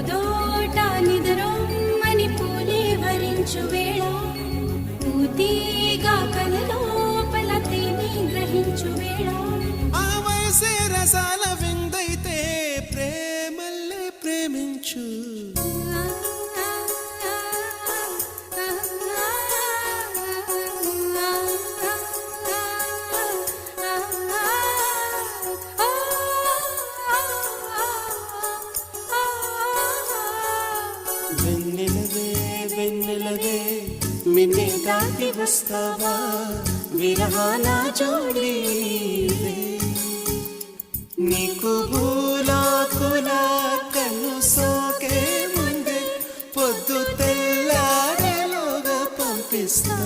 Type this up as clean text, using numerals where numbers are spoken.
పూదోట నిదరొమ్మని పూలే వరించు వేళ పూతీగా కలలోపల తేనె గ్రహించు వేళ ఆ వయసే రసాల విందైతే ప్రేమల్లే ప్రేమించు వెన్నెలవే వెన్నెలవే మిన్నే దాటి వస్తావా విరహాల జోడి నీకు భూలాకుల కన్ను సోకే ముందే పొద్దు తెల్లారేలోగా పంపిస్తా